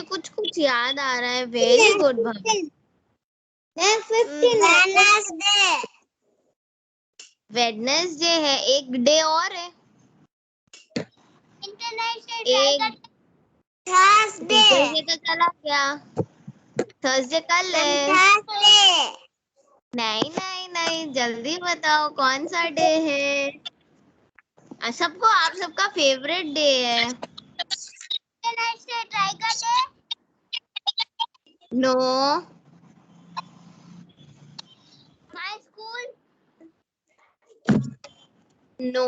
कुछ कुछ याद आ रहा है। वेरी गुड भाभी। वेडनेसडे है, एक डे और है। एक थर्सडे तो चला गया, थर्सडे कल है। नहीं नहीं नहीं, जल्दी बताओ कौन सा डे है। सबको, आप सबका फेवरेट डे है। No, my school, no,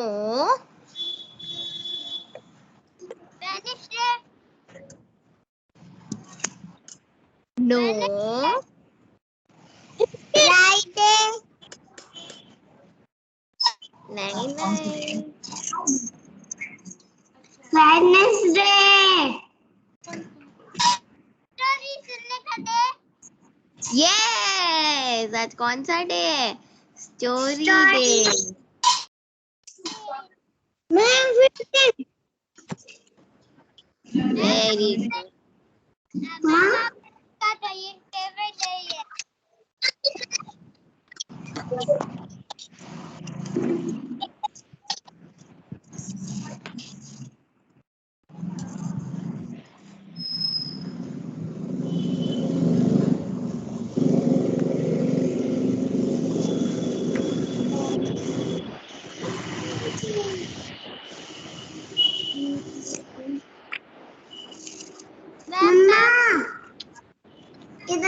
no, Friday, नहीं नहीं, वेडनेसडे, यस, आज कौन सा डे है? Story day. Very good.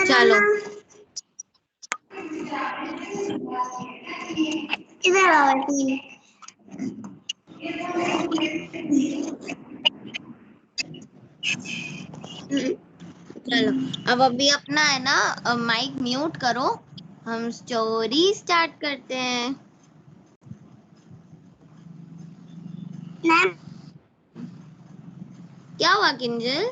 चलो इधर आओ। चलो, अब अभी अपना है ना माइक म्यूट करो, हम स्टोरी स्टार्ट करते हैं। क्या हुआ किंजल?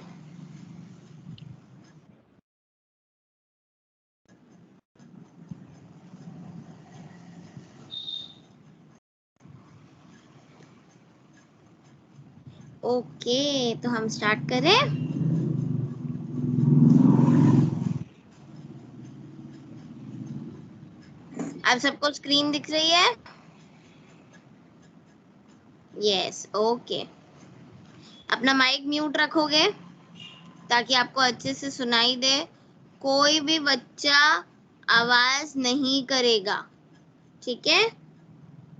ओके, तो हम स्टार्ट करें। आप सबको स्क्रीन दिख रही है? Yes, okay. अपना माइक म्यूट रखोगे ताकि आपको अच्छे से सुनाई दे। कोई भी बच्चा आवाज नहीं करेगा, ठीक है?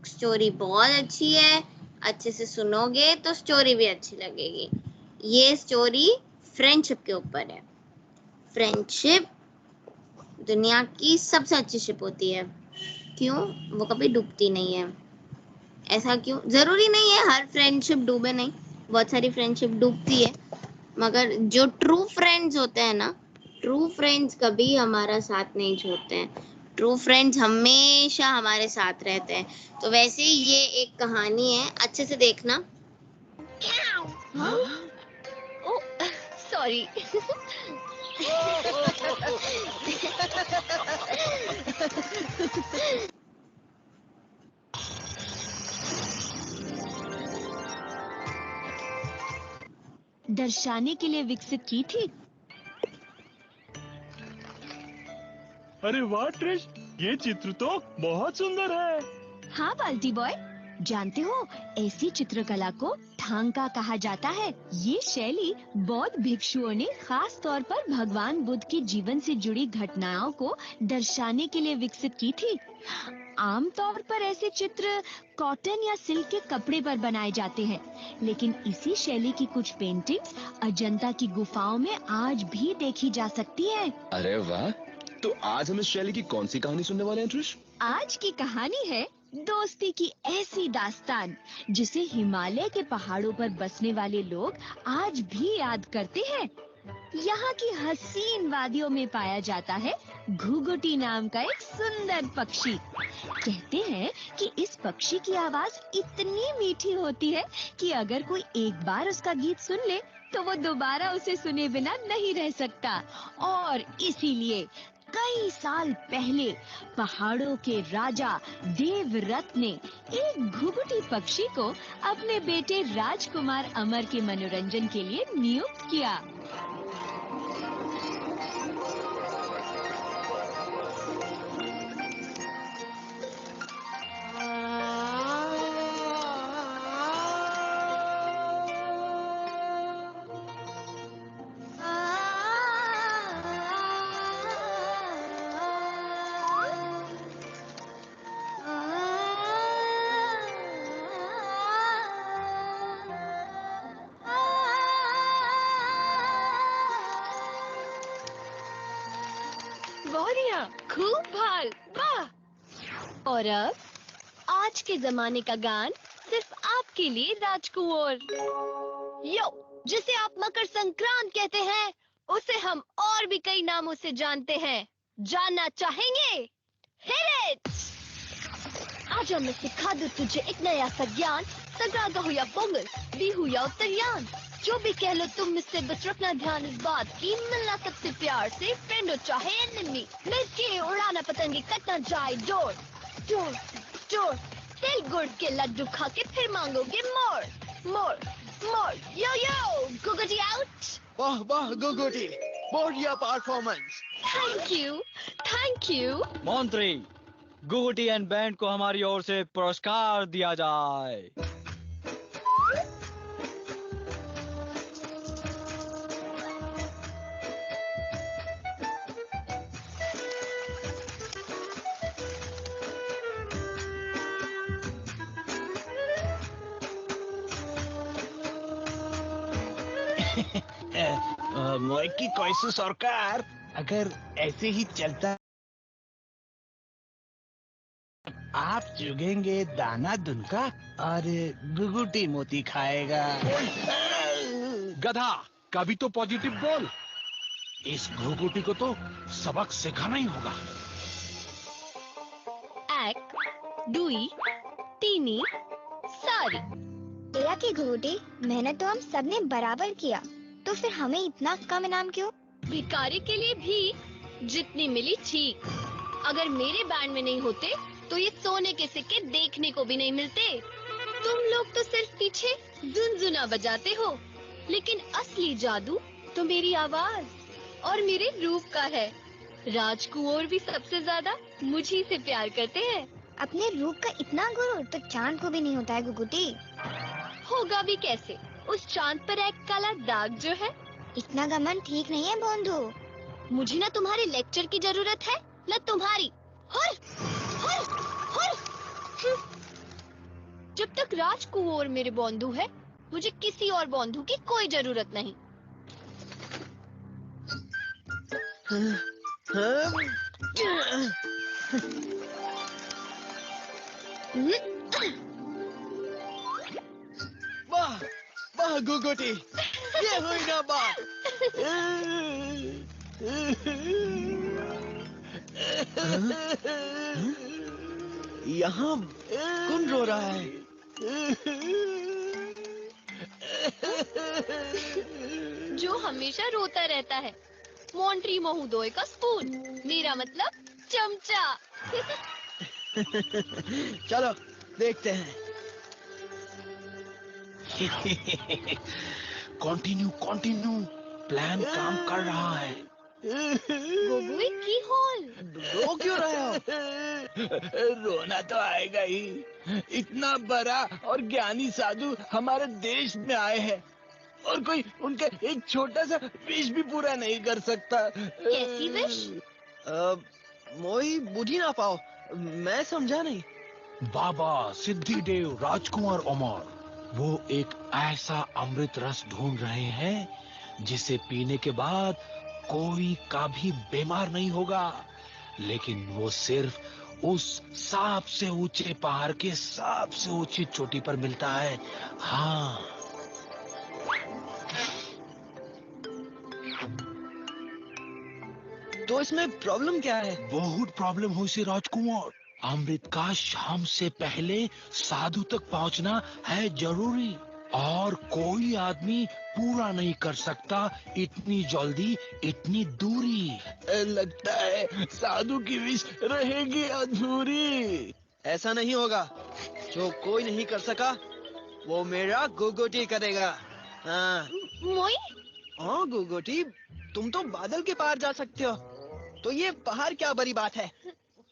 स्टोरी बहुत अच्छी है, अच्छे से सुनोगे तो स्टोरी भी अच्छी लगेगी। ये स्टोरी फ्रेंडशिप के ऊपर है। फ्रेंडशिप दुनिया की सबसे अच्छी शिप होती है। क्यों? वो कभी डूबती नहीं है। ऐसा क्यों? जरूरी नहीं है हर फ्रेंडशिप डूबे, नहीं, बहुत सारी फ्रेंडशिप डूबती है, मगर जो ट्रू फ्रेंड्स होते हैं ना, ट्रू फ्रेंड्स कभी हमारा साथ नहीं छोड़ते हैं। ट्रू फ्रेंड्स हमेशा हमारे साथ रहते हैं। तो वैसे ही ये एक कहानी है, अच्छे से देखना। सॉरी। दर्शाने के लिए विकसित की थी। अरे वाह ट्रिश, ये चित्र तो बहुत सुंदर है। हाँ बाल्टी बॉय, जानते हो ऐसी चित्रकला को ठांका कहा जाता है। ये शैली बौद्ध भिक्षुओं ने खास तौर पर भगवान बुद्ध के जीवन से जुड़ी घटनाओं को दर्शाने के लिए विकसित की थी। आमतौर पर ऐसे चित्र कॉटन या सिल्क के कपड़े पर बनाए जाते हैं, लेकिन इसी शैली की कुछ पेंटिंग्स अजंता की गुफाओं में आज भी देखी जा सकती है। अरे वाह, तो आज हम इस शैली की कौन सी कहानी सुनने वाले हैं ट्रिश? आज की कहानी है दोस्ती की ऐसी दास्तान जिसे हिमालय के पहाड़ों पर बसने वाले लोग आज भी याद करते हैं। यहाँ की हसीन वादियों में पाया जाता है घुघुटी नाम का एक सुंदर पक्षी। कहते हैं कि इस पक्षी की आवाज इतनी मीठी होती है कि अगर कोई एक बार उसका गीत सुन ले तो वो दोबारा उसे सुने बिना नहीं रह सकता। और इसीलिए कई साल पहले पहाड़ों के राजा देवव्रत ने एक घुघुटी पक्षी को अपने बेटे राजकुमार अमर के मनोरंजन के लिए नियुक्त किया। बढ़िया, खूब भाल, वाह। और अब आज के जमाने का गान सिर्फ आपके लिए राजकुंवर। यो, जिसे आप मकर संक्रांत कहते हैं, उसे हम और भी कई नामों से जानते हैं। जानना चाहेंगे? Hit it! आजा मैं सिखा दूं तुझे एक नया सा ज्ञान। संक्रांत हो या पोंगल, बिहू या उत्तरायण, जो भी कह लो तुम मुझसे, बस रखना ध्यान इस बात की, मिलना सबसे प्यार से, फ्रेंड हो चाहे एनिमी, मिलके उड़ाना पतंगे, कटना जाए डोर डोर डोर। तिल गुड़ के लड्डू खा के फिर मांगोगे मोर मोर मोर। यो यो, गुगुजी आउट। वाह वाह गुगुटी, बढ़िया परफॉर्मेंस। Thank you. मंत्री, गुगुटी एंड बैंड को हमारी ओर से पुरस्कार दिया जाए। मोई की कैसे सरकार, अगर ऐसे ही चलता आप चुगेंगे दाना दुनका और गुगुटी मोती खाएगा। गधा, कभी तो पॉजिटिव बोल। इस घुघुटी को तो सबक सिखाना ही होगा। एक, दुई, तीनी, सारी। तेरा की घुघुटी, मेहनत तो हम सबने बराबर किया, तो फिर हमें इतना कम इनाम क्यों? भिखारी के लिए भी जितनी मिली ठीक। अगर मेरे बैंड में नहीं होते तो ये सोने के सिक्के देखने को भी नहीं मिलते। तुम लोग तो सिर्फ पीछे गुनगुना बजाते हो, लेकिन असली जादू तो मेरी आवाज और मेरे रूप का है। राजकुंवर भी सबसे ज्यादा मुझी से प्यार करते हैं। अपने रूप का इतना गुरूर तो चांद को भी नहीं होता है गुगुटी। होगा भी कैसे, उस चांद पर एक काला दाग जो है। इतना घमंड ठीक नहीं है बंधु। मुझे ना तुम्हारे लेक्चर की जरूरत है, न तुम्हारी। हुर, हुर, हुर। जब तक राजकुंवर मेरे बंधु है, मुझे किसी और बंधु की कोई जरूरत नहीं। वाह वाह गुगुटी, ये हुई ना बात। यहाँ कौन रो रहा है? जो हमेशा रोता रहता है, मॉन्ट्री महोदय का स्पून, मेरा मतलब चमचा। चलो देखते हैं। कंटिन्यू कंटिन्यू, प्लान काम कर रहा है। गोगुई की हॉल। रो क्यों रहे हो? रोना तो आएगा ही। इतना बड़ा और ज्ञानी साधु हमारे देश में आए हैं और कोई उनका एक छोटा सा विश भी पूरा नहीं कर सकता। कैसी विश? मोई बुझी ना पाओ, मैं समझा नहीं। बाबा सिद्धिदेव राजकुमार अमर, वो एक ऐसा अमृत रस ढूंढ रहे हैं जिसे पीने के बाद कोई कभी बीमार नहीं होगा, लेकिन वो सिर्फ उस सबसे ऊंचे पहाड़ के सबसे ऊंची चोटी पर मिलता है। हाँ, तो इसमें प्रॉब्लम क्या है? बहुत प्रॉब्लम हुई से राजकुमार। अमृत का शाम से पहले साधु तक पहुंचना है जरूरी, और कोई आदमी पूरा नहीं कर सकता इतनी जल्दी इतनी दूरी। लगता है साधु की विश रहेगी अधूरी। ऐसा नहीं होगा, जो कोई नहीं कर सका वो मेरा गुगुटी करेगा। हाँ मोई, हाँ गुगुटी, तुम तो बादल के पार जा सकते हो, तो ये पहाड़ क्या बड़ी बात है?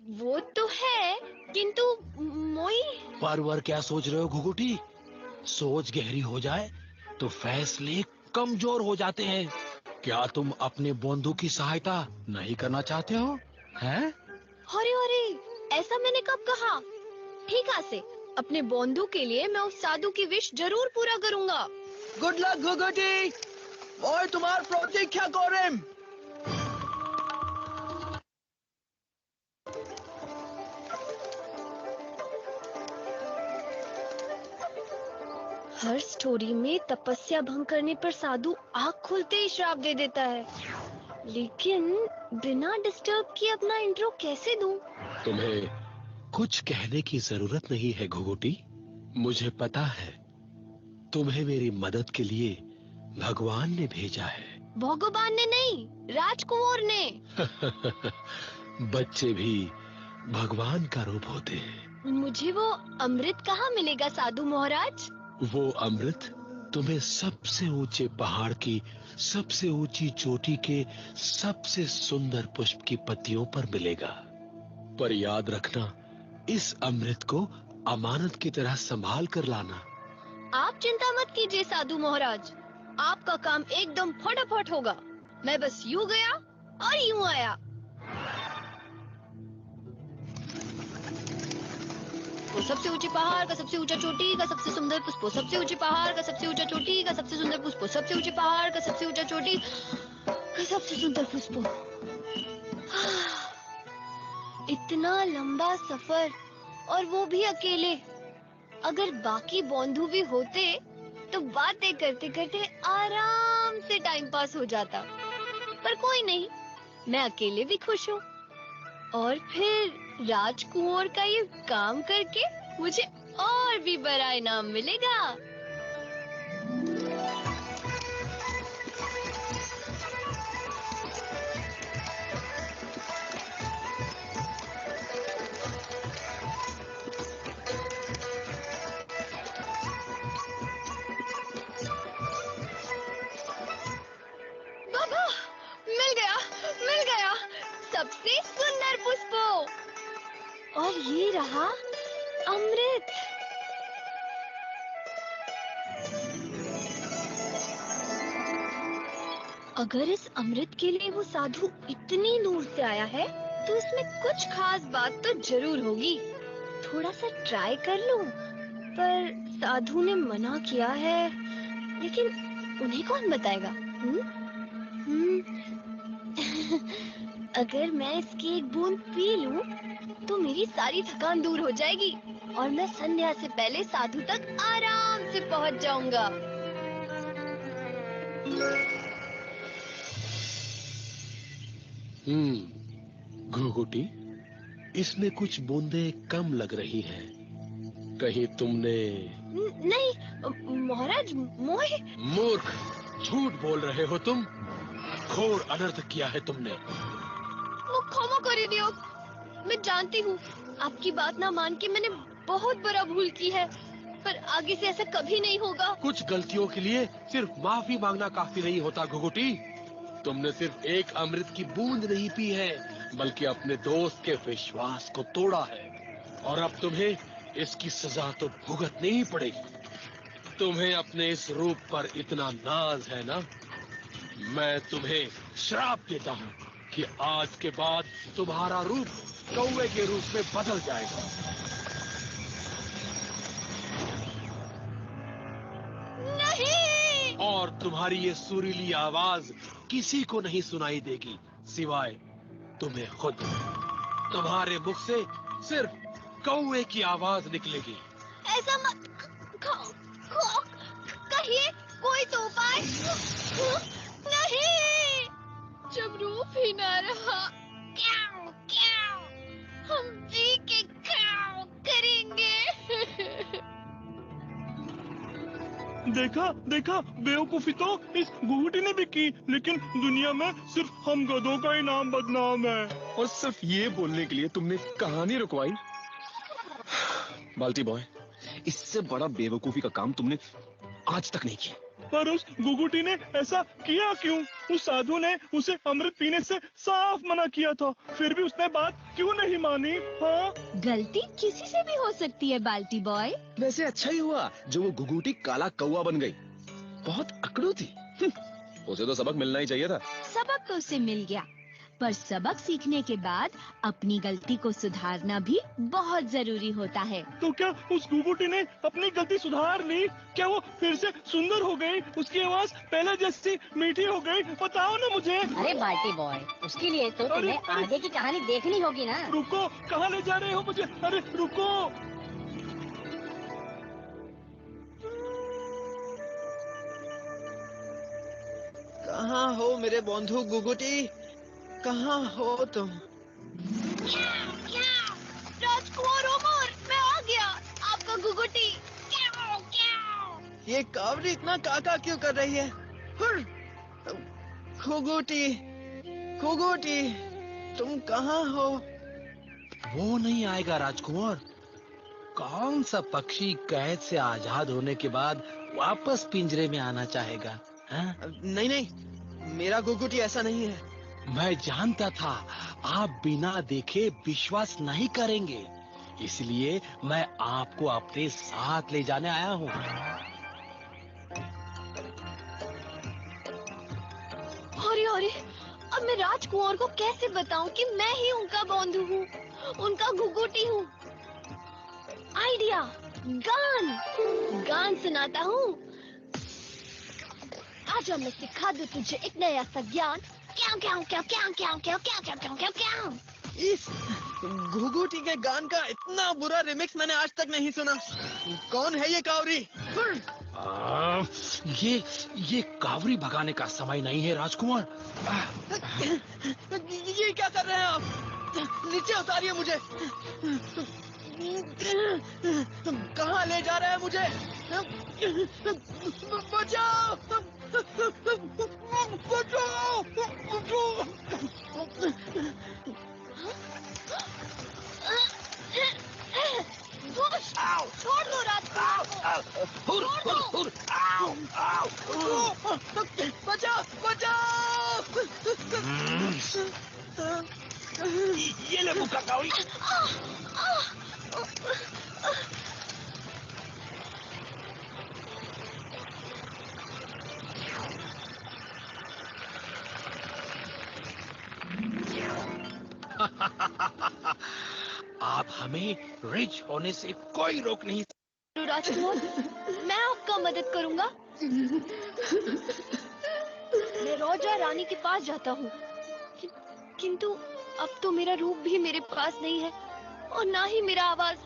वो तो है, किंतु मोई। पर क्या सोच रहे हो घुघुटी? सोच गहरी हो जाए तो फैसले कमजोर हो जाते हैं। क्या तुम अपने बंधु की सहायता नहीं करना चाहते हो? हैं? अरे अरे, ऐसा मैंने कब कहा? ठीक है से, अपने बंधु के लिए मैं उस साधु की विश जरूर पूरा करूंगा। गुड लक गुगुटी, और तुम्हार प्रतीक्षा करें। हर स्टोरी में तपस्या भंग करने पर साधु आँख खुलते ही श्राप दे देता है, लेकिन बिना डिस्टर्ब किए अपना इंट्रो कैसे दूं? तुम्हें कुछ कहने की जरूरत नहीं है घुघुटी। मुझे पता है तुम्हें मेरी मदद के लिए भगवान ने भेजा है। भगवान ने नहीं, राजकुंवर ने। बच्चे भी भगवान का रूप होते हैं। मुझे वो अमृत कहाँ मिलेगा साधु महाराज? वो अमृत तुम्हें सबसे ऊंचे पहाड़ की सबसे ऊंची चोटी के सबसे सुंदर पुष्प की पत्तियों पर मिलेगा। पर याद रखना, इस अमृत को अमानत की तरह संभाल कर लाना। आप चिंता मत कीजिए साधु महाराज, आपका काम एकदम फटाफट होगा। मैं बस यूं गया और यूं आया। वो सबसे ऊंचे पहाड़ का सबसे ऊंचा चोटी का सबसे सुंदर पुष्प, सबसे ऊंचे पहाड़ का सबसे ऊंचा चोटी का सबसे सुंदर पुष्प, सबसे ऊंचे पहाड़ का सबसे ऊंचा चोटी का सबसे सुंदर पुष्प। इतना लंबा सफर और वो भी अकेले। अगर बाकी बंधु भी होते तो बातें करते करते आराम से टाइम पास हो जाता, पर कोई नहीं, मैं अकेले भी खुश हूँ। और फिर राजकुंवर का ये काम करके मुझे और भी बड़ा इनाम मिलेगा। बाबा, मिल गया सबसे सुंदर पुष्प। और ये रहा अमृत। अगर इस अमृत के लिए वो साधु इतनी दूर से आया है तो इसमें कुछ खास बात तो जरूर होगी। थोड़ा सा ट्राई कर लूं, पर साधु ने मना किया है, लेकिन उन्हें कौन बताएगा? अगर मैं इसकी एक बूंद पी लूं तो मेरी सारी थकान दूर हो जाएगी और मैं संध्या से पहले साधु तक आराम से पहुंच जाऊंगा। घुघुटी, इसमें कुछ बूंदें कम लग रही हैं। कहीं तुमने... नहीं महाराज, मोहे... मूर्ख, झूठ बोल रहे हो तुम। घोर अनर्थ किया है तुमने। वो क्षमा कर दियो। मैं जानती हूँ आपकी बात ना मान के मैंने बहुत बड़ा भूल की है, पर आगे से ऐसा कभी नहीं होगा। कुछ गलतियों के लिए सिर्फ माफी मांगना काफी नहीं होता घुघुटी। तुमने सिर्फ एक अमृत की बूंद नहीं पी है, बल्कि अपने दोस्त के विश्वास को तोड़ा है, और अब तुम्हें इसकी सजा तो भुगतनी ही पड़ेगी। तुम्हें अपने इस रूप पर इतना नाज है ना, मैं तुम्हें श्राप देता हूँ कि आज के बाद तुम्हारा रूप कौवे के रूप में बदल जाएगा। नहीं! और तुम्हारी ये सुरीली आवाज किसी को नहीं सुनाई देगी सिवाय तुम्हें खुद। तुम्हारे मुख से सिर्फ कौवे की आवाज निकलेगी। ऐसा मत कहिए, कोई तो उपाय। नहीं, जब रूप ही ना रहा, क्याओ क्याओ, हम जी के क्याओ करेंगे। देखा देखा, बेवकूफी तो इस घुघुटी ने भी की, लेकिन दुनिया में सिर्फ हम गधों का ही नाम बदनाम है। और सिर्फ ये बोलने के लिए तुमने कहानी रुकवाई। बाल्टी बॉय, इससे बड़ा बेवकूफी का काम तुमने आज तक नहीं किया। पर उस घुघुटी ने ऐसा किया क्यों? उस साधु ने उसे अमृत पीने से साफ मना किया था, फिर भी उसने बात क्यों नहीं मानी? हाँ, गलती किसी से भी हो सकती है बाल्टी बॉय। वैसे अच्छा ही हुआ जो वो घुघुटी काला कौवा बन गई। बहुत अकड़ू थी। उसे तो सबक मिलना ही चाहिए था। सबक तो उसे मिल गया, पर सबक सीखने के बाद अपनी गलती को सुधारना भी बहुत जरूरी होता है। तो क्या उस घुघुटी ने अपनी गलती सुधार ली? क्या वो फिर से सुंदर हो गई? उसकी आवाज पहले जैसी मीठी हो गई? बताओ ना मुझे। अरे बाल्टी बॉय, उसके लिए तो तुम्हें आगे की कहानी देखनी होगी ना। रुको, कहाँ ले जा रहे हो मुझे? अरे रुको। कहाँ हो मेरे बंधु गुगुटी? कहाँ हो तुम? राजकुमार ओमर, मैं आ गया, आपका गुगुटी। ये कावड़ी इतना काका क्यों कर रही है? गुगुटी, गुगुटी, तुम कहाँ हो? वो नहीं आएगा राजकुमार। कौन सा पक्षी कैद से आजाद होने के बाद वापस पिंजरे में आना चाहेगा? नहीं नहीं, मेरा गुगुटी ऐसा नहीं है। मैं जानता था आप बिना देखे विश्वास नहीं करेंगे, इसलिए मैं आपको अपने साथ ले जाने आया हूँ। अरे अरे, अब मैं राजकुमार को कैसे बताऊं कि मैं ही उनका बंधु हूँ, उनका गुगुटी हूँ। आइडिया, गान सुनाता हूँ। आजा मैं सिखा दूं तुझे एक नया सा ज्ञान। क्या क्या क्या क्या क्या क्या क्या क्या क्या क्या क्या। इस घुघुटी के गान का इतना बुरा रिमिक्स मैंने आज तक नहीं सुना। कौन है ये कावरी? ये कावरी भगाने का समय नहीं है राजकुमार। ये क्या कर रहे हैं आप? नीचे उतारिए मुझे। कहाँ ले जा रहे हैं मुझे? बचाओ! बचाओ! छोड़ दो राजकुमार को। बचाओ! बचाओ! ये ले मुक्का कावड़ी। आप हमें रिच होने से कोई रोक नहीं सकता। राजकुमार, मैं आपका मदद करूंगा। मैं रोजा रानी के पास जाता हूँ, किंतु अब तो मेरा रूप भी मेरे पास नहीं है और ना ही मेरा आवाज।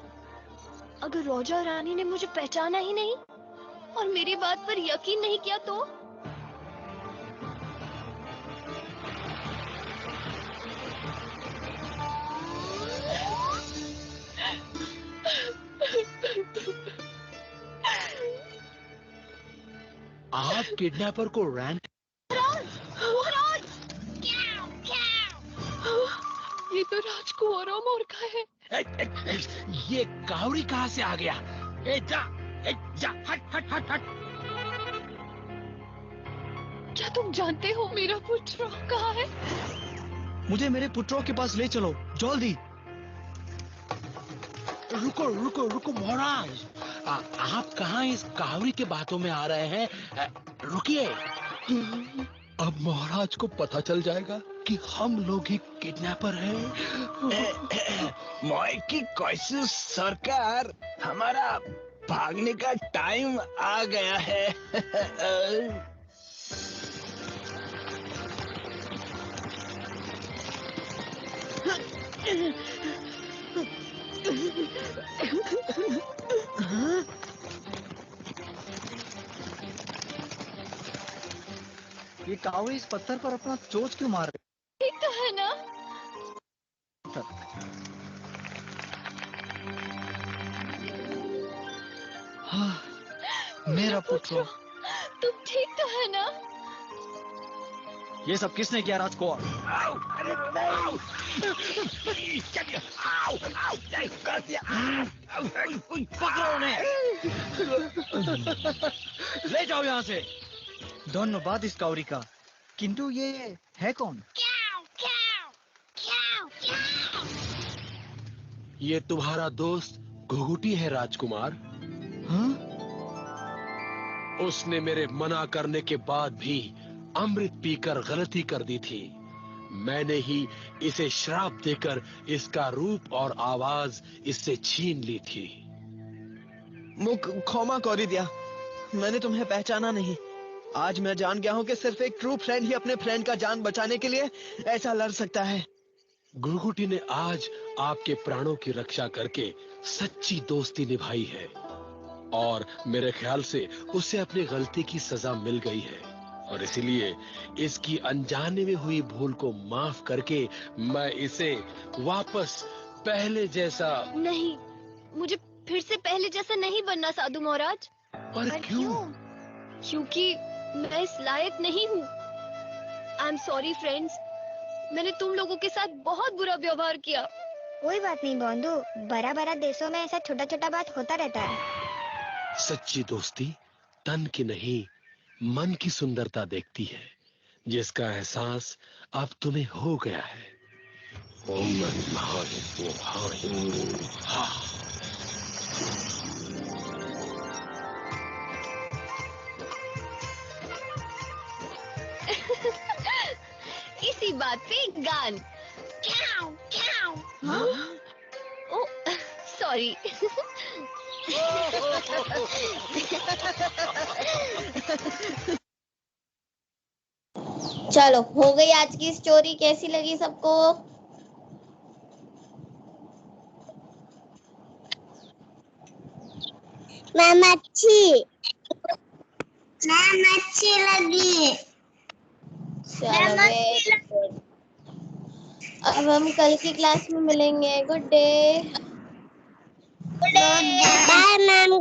अगर रोजा रानी ने मुझे पहचाना ही नहीं और मेरी बात पर यकीन नहीं किया तो? आप किडनैपर को रैंक। ये तो राजकुमार ओमर का है। ये कावड़ी कहाँ से आ गया? जा, हट हट हट हट। क्या तुम जानते हो मेरा पुत्र कहाँ है? मुझे मेरे पुत्रों के पास ले चलो जल्दी। रुको रुको रुको महाराज, आप कहाँ इस कावड़ी के बातों में आ रहे हैं? रुकिए। अब महाराज को पता चल जाएगा कि हम लोग ही किडनैपर हैं। की कैसे सरकार, हमारा भागने का टाइम आ गया है। ये कावड़ी इस पत्थर पर अपना चोंच क्यों मार रही? ठीक तो है ना? हाँ, मेरा पुत्र। तुम ठीक तो है ना? ये सब किसने किया राजकुमार? पकड़ो उन्हें। ले जाओ यहाँ से। धन्यवाद इस कावड़ी का, किंतु ये है कौन? ये तुम्हारा दोस्त घुघुटी है राजकुमार। हाँ? उसने मेरे मना करने के बाद भी अमृत पीकर गलती कर दी थी। मैंने ही इसे श्राप देकर इसका रूप और आवाज इससे छीन ली थी। मुख क्षमा कर दिया, मैंने तुम्हें पहचाना नहीं। आज मैं जान गया हूँ कि सिर्फ एक ट्रू फ्रेंड ही अपने फ्रेंड का जान बचाने के लिए ऐसा लड़ सकता है। घुघुटी ने आज आपके प्राणों की रक्षा करके सच्ची दोस्ती निभाई है और मेरे ख्याल से उसे अपनी गलती की सजा मिल गई है। और इसीलिए इसकी अनजाने में हुई भूल को माफ करके मैं इसे वापस पहले जैसा। नहीं, मुझे फिर से पहले जैसा नहीं बनना साधु महाराज। पर क्यों? क्योंकि मैं इस लायक नहीं हूँ। आई एम सॉरी फ्रेंड्स, मैंने तुम लोगों के साथ बहुत बुरा व्यवहार किया। कोई बात नहीं बंधु, बड़ा बड़ा देशों में ऐसा छोटा छोटा बात होता रहता है। सच्ची दोस्ती तन की नहीं मन की सुंदरता देखती है, जिसका एहसास अब तुम्हें हो गया है। ओम नमः शिवाय। इसी बात पे एक गान। ओ सॉरी। चलो हो गई आज की स्टोरी। कैसी लगी सबको? मैम अच्छी लगी। चलो very good। अब हम कल की क्लास में मिलेंगे। Good day. Bye ma'am.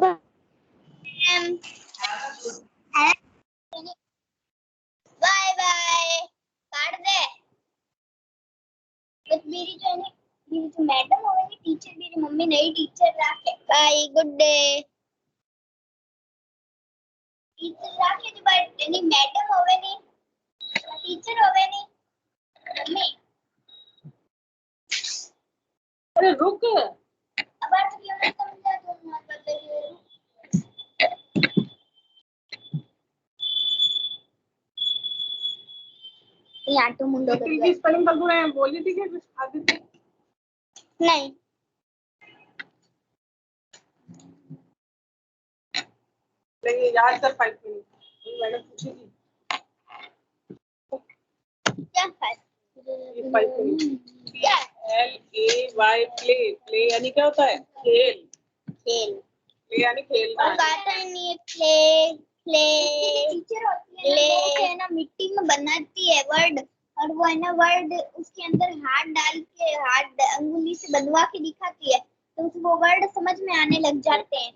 Bye bye. काट दे। बस मेरी जो है ना, मेरी जो मैडम होगी टीचर, मेरी मम्मी नई टीचर रखे। Bye good day. टीचर रखे जो बाय नहीं मैडम होवे नहीं, टीचर होवे नहीं मम्मी। अरे रुक, अब आज क्यों नहीं समझा तुम? मत बताइए। यहाँ तो मुंडो कर दिया। स्पेलिंग कर रहे हैं, बोली थी कि आदित्य नहीं नहीं याद कर 5 मिनट मैडम पूछेगी क्या file? 5 minute. PLAY play, play यानी क्या होता है? खेल। खेल प्ले यानी खेलना। और बात नहीं है प्ले टीचर होती है वो है ना मिट्टी में बनाती है वर्ड, और वो है ना वर्ड उसके अंदर हाथ डाल के हाथ अंगुली से बनवा के दिखाती है, तो वो वर्ड समझ में आने लग जाते हैं।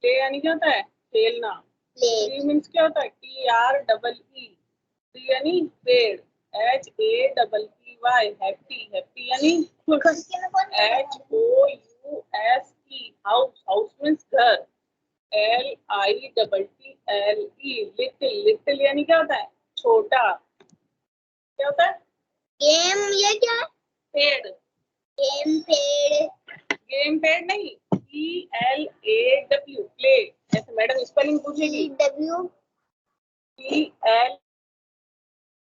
प्ले यानी क्या होता है? खेलना। प्ले मीन्स क्या होता है? TREE। ट्री यानी पेड़। HAPPY happy. हैप्पी यानी HOUSE। हाउस। हाउस मीन्स घर। LITTLE little. लिटिल यानी क्या होता है? छोटा। क्या होता है? गेम। ये क्या है? पेड़। गेम पेड़। गेम पेड़ नहीं, PLAW प्ले। ऐसे मैडम स्पेलिंग पूछेगी। PW PL